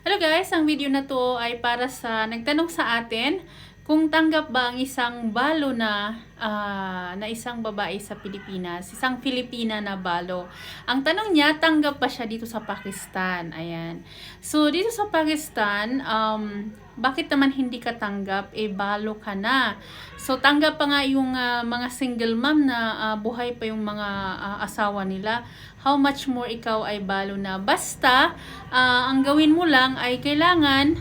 Hello guys, ang video na to ay para sa nagtanong sa atin kung tanggap ba ang isang balo na isang babae sa Pilipinas, isang Filipina na balo. Ang tanong niya, tanggap ba siya dito sa Pakistan? Ayan. So, dito sa Pakistan, bakit naman hindi ka tanggap? Balo ka na. So, tanggap pa nga yung mga single mom na buhay pa yung mga asawa nila. How much more ikaw ay balo na. Basta, ang gawin mo lang ay kailangan,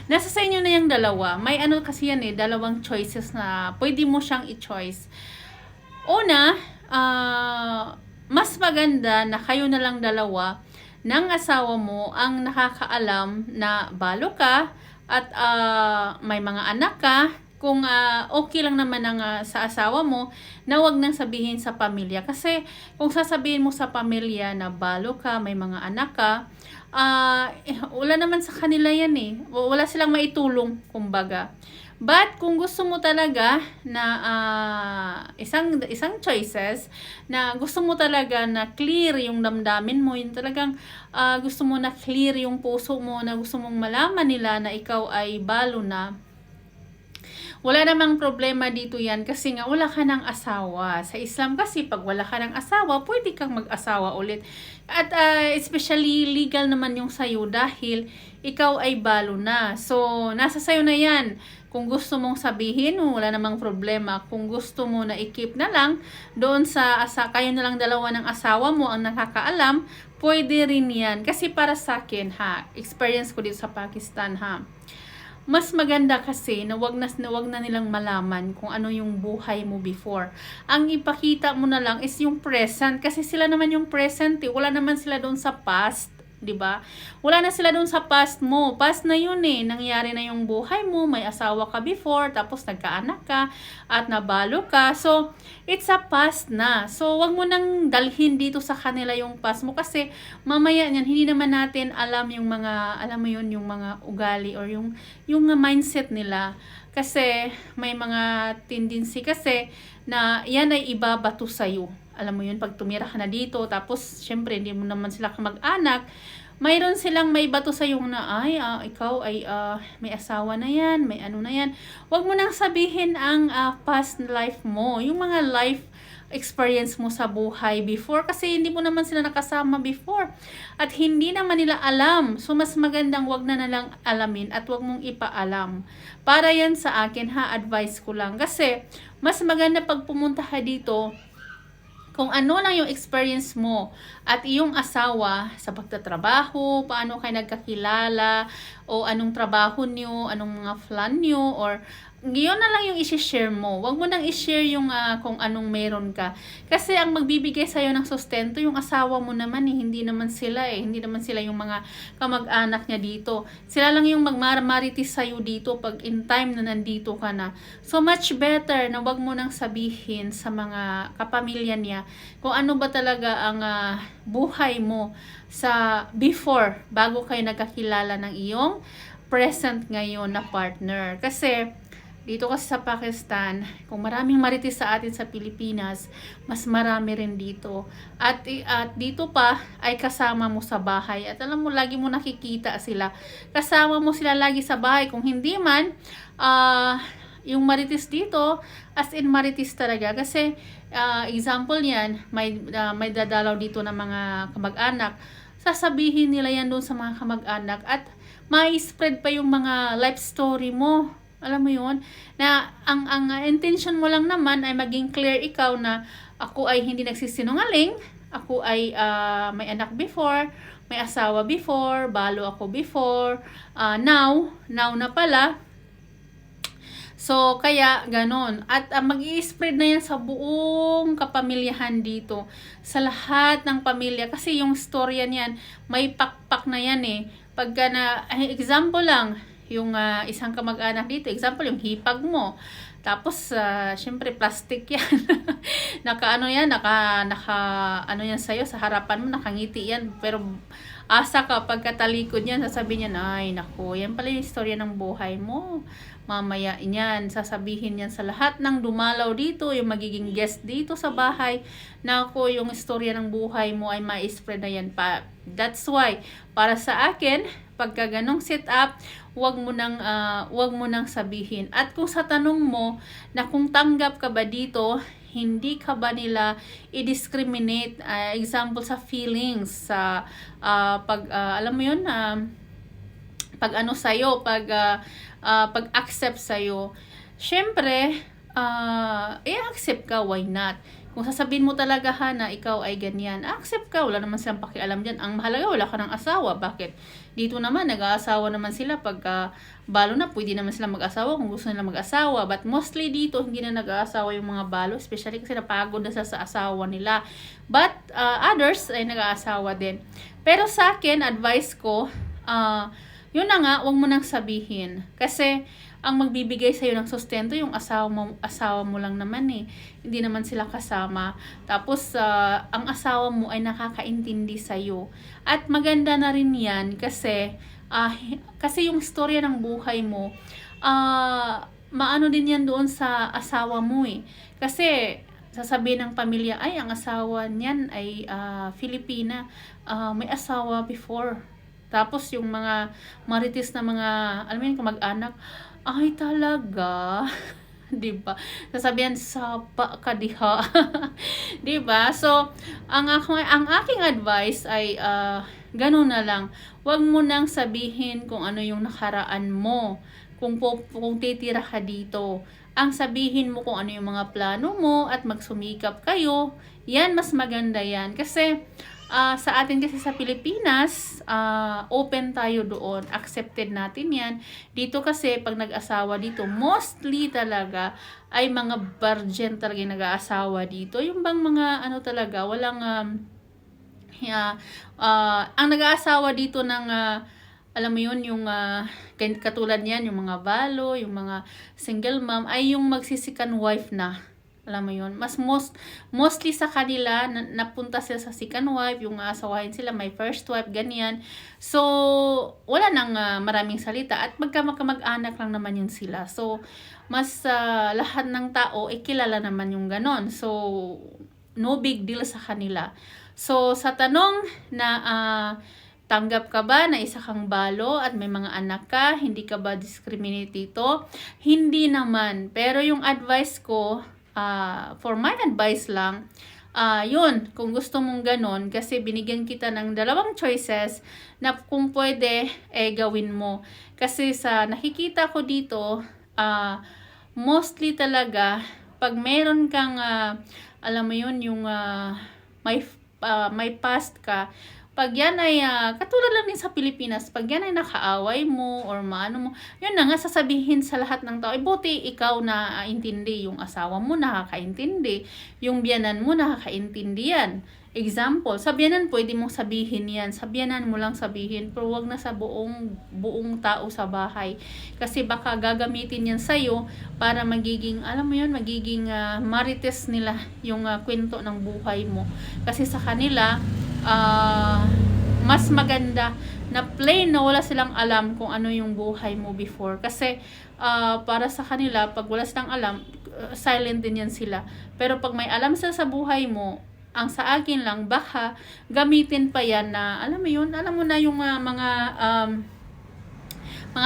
nasa sa inyo na yung dalawa. May ano kasi yan dalawang choices na pwede mo siyang i-choice. Una, mas maganda na kayo na lang dalawa ng asawa mo ang nakakaalam na balo ka at may mga anak ka. Kung okay lang naman sa asawa mo, na wag nang sabihin sa pamilya. Kasi kung sasabihin mo sa pamilya na balo ka, may mga anak ka, wala naman sa kanila yan Wala silang maitulong, kumbaga. But kung gusto mo talaga na isang choices na gusto mo talaga na clear yung damdamin mo, yung talagang gusto mo na clear yung puso mo, na gusto mong malaman nila na ikaw ay balo na, wala namang problema dito yan kasi nga wala ka ng asawa. Sa Islam kasi pag wala ka ng asawa, pwede kang mag-asawa ulit. At especially legal naman yung sayo dahil ikaw ay balo na. So, nasa sayo na yan. Kung gusto mong sabihin, wala namang problema. Kung gusto mo na i-keep na lang, doon kayo na lang dalawa ng asawa mo ang nakakaalam, pwede rin yan. Kasi para sa akin experience ko dito sa Pakistan mas maganda kasi na wag na nilang malaman kung ano yung buhay mo before. Ang ipakita mo na lang is yung present kasi sila naman yung present Wala naman sila doon sa past, 'di ba? Wala na sila doon sa past mo. Past na yun Nangyari na yung buhay mo, may asawa ka before, tapos nagkaanak ka at nabalo ka. So, it's a past na. So, wag mo nang dalhin dito sa kanila yung past mo kasi mamaya niyan hindi naman natin alam yung mga yung mga ugali or yung mindset nila. Kasi may mga tendency kasi na yan ay ibabato sa'yo. Alam mo yun, pag tumira ka na dito, tapos syempre hindi mo naman sila kamag-anak, mayroon silang may bato sa yung na, ikaw ay may asawa na yan, may ano na yan. Huwag mo nang sabihin ang past life mo, yung mga life experience mo sa buhay before kasi hindi mo naman sila nakasama before at hindi naman nila alam. So mas magandang wag na nalang alamin at wag mong ipaalam. Para yan sa akin advice ko lang kasi mas maganda pag pumunta ka dito kung ano lang yung experience mo at iyong asawa sa pagtatrabaho, paano kayo nagkakilala, o anong trabaho nyo, anong mga plan nyo, or yun na lang yung i-share mo. Huwag mo nang i-share yung kung anong meron ka. Kasi ang magbibigay sa'yo ng sustento, yung asawa mo naman hindi naman sila Hindi naman sila yung mga kamag-anak niya dito. Sila lang yung magmaritis sa'yo dito pag in time na nandito ka na. So much better na huwag mo nang sabihin sa mga kapamilya niya kung ano ba talaga ang buhay mo sa before, bago kayo nagkakilala ng iyong present ngayon na partner. Kasi dito kasi sa Pakistan, kung maraming marites sa atin sa Pilipinas, mas marami rin dito. At dito pa ay kasama mo sa bahay. At alam mo, lagi mo nakikita sila. Kasama mo sila lagi sa bahay. Kung hindi man, yung marites dito, as in marites talaga. Kasi, example yan, may dadalaw dito ng mga kamag-anak. Sasabihin nila yan doon sa mga kamag-anak. At may spread pa yung mga life story mo. Alam mo yun, na ang intention mo lang naman ay maging clear ikaw na ako ay hindi nagsisinungaling, ako ay may anak before, may asawa before, balo ako before, now na pala. So, kaya ganon. At mag-i-spread na yan sa buong kapamilyahan dito. Sa lahat ng pamilya. Kasi yung storya niyan, may pakpak na yan Pagka example lang, yung isang kamag-anak dito, example, yung hipag mo. Tapos, syempre, plastic yan. naka ano yan sa'yo, sa harapan mo, nakangiti yan. Pero, asa ka pagkatalikod niyan, sasabihin niya, ay naku, yan pala yung istorya ng buhay mo. Mamaya niyan, sasabihin niyan sa lahat ng dumalaw dito, yung magiging guest dito sa bahay, naku, yung istorya ng buhay mo ay ma-spread na yan pa. That's why, para sa akin, pagka ganong setup, wag mo nang sabihin. At kung sa tanong mo na kung tanggap ka ba dito, hindi ka ba nila i-discriminate, example sa feelings, sa alam mo yun, pag ano sa'yo, pag-accept sa'yo, syempre, i-accept ka, why not? Kung sasabihin mo talaga ha na ikaw ay ganyan, accept ka, wala naman silang pakialam dyan. Ang mahalaga, wala ka ng asawa. Bakit? Dito naman, nag-aasawa naman sila pagka balo na, pwede naman sila mag-asawa kung gusto nila mag-asawa. But mostly dito, hindi na nag-aasawa yung mga balo, especially kasi napagod na sa asawa nila. But others ay nag-aasawa din. Pero sa akin, advice ko, yun na nga, huwag mo nang sabihin. Kasi, ang magbibigay sa'yo ng sustento, yung asawa mo lang naman eh. Hindi naman sila kasama. Tapos, ang asawa mo ay nakakaintindi sa'yo. At maganda na rin yan kasi yung istorya ng buhay mo, maano din yan doon sa asawa mo eh. Kasi, sasabihin ng pamilya, ay, ang asawa niyan ay Filipina. May asawa before. Tapos, yung mga marites na mga, alam mo yun, kamag-anak, ay talaga, 'di ba? Sasabihan sapa ka diha. 'Di ba? So, ang aking advice ay ganun na lang. Huwag mo nang sabihin kung ano yung nakaraan mo. Kung titira ka dito, ang sabihin mo kung ano yung mga plano mo at magsumikap kayo. Yan, mas maganda yan. Kasi sa atin kasi sa Pilipinas, open tayo doon. Accepted natin yan. Dito kasi, pag nag-asawa dito, mostly talaga ay mga virgin talaga yung nag-aasawa dito. Yung bang mga ano talaga, walang ang nag-aasawa dito ng alam mo yun, yung katulad niyan, yung mga balo, yung mga single mom, ay yung magsisikan wife na. Alam mo yun, mostly sa kanila, napunta sila sa second wife, yung asawahin sila, may first wife, ganyan. So, wala nang maraming salita at magkamag-anak lang naman yun sila. So, mas lahat ng tao, kilala naman yung ganon. So, no big deal sa kanila. So, sa tanong na tanggap ka ba na isa kang balo at may mga anak ka, hindi ka ba discriminate dito? Hindi naman. Pero yung advice ko, for my advice lang, yun, kung gusto mong ganon, kasi binigyan kita ng dalawang choices na kung pwede, gawin mo. Kasi sa nakikita ko dito, mostly talaga, pag meron kang, alam mo yun, yung may past ka, pag yan ay, katulad lang din sa Pilipinas, pag yan ay nakaaway mo or maano mo, yun na nga sasabihin sa lahat ng tao, buti ikaw na intindi, yung asawa mo nakakaintindi, yung biyanan mo nakakaintindi yan. Example, sa biyanan pwede mong sabihin yan, sa biyanan mo lang sabihin, pero wag na sa buong tao sa bahay. Kasi baka gagamitin yan sa'yo para magiging, alam mo yun, magiging marites nila yung kwento ng buhay mo. Kasi sa kanila, mas maganda na plain na wala silang alam kung ano yung buhay mo before. Kasi para sa kanila, pag wala silang alam, silent din yan sila. Pero pag may alam sila sa buhay mo, ang sa akin lang, baka gamitin pa yan na, alam mo yun, alam mo na yung mga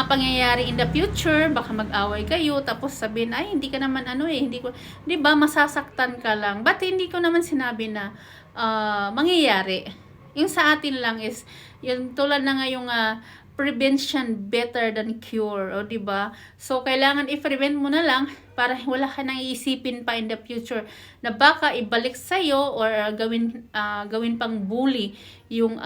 pangyayari in the future, baka mag-away kayo, tapos sabihin, ay, hindi ka naman hindi ko, di ba, masasaktan ka lang. But hindi ko naman sinabi na mangyayari. Yung sa atin lang is, yung tulad na nga yung prevention better than cure, o di ba? So kailangan i-prevent mo na lang para wala ka nang iisipin pa in the future na baka ibalik sa iyo or gawin pang bully yung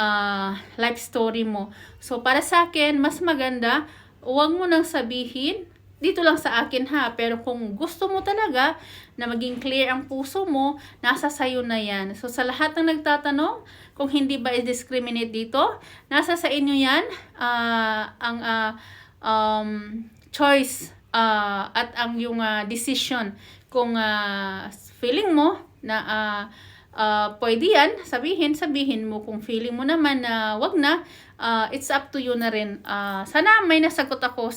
life story mo. So para sa akin, mas maganda, huwag mo nang sabihin dito lang sa akin ha, pero kung gusto mo talaga na maging clear ang puso mo, nasa sayo na yan. So sa lahat ng nagtatanong, kung hindi ba i-discriminate dito, nasa sa inyo yan, ang choice at ang yung decision. Kung feeling mo na pwede yan, sabihin mo. Kung feeling mo naman na wag na, it's up to you na rin. Sana may nasagot ako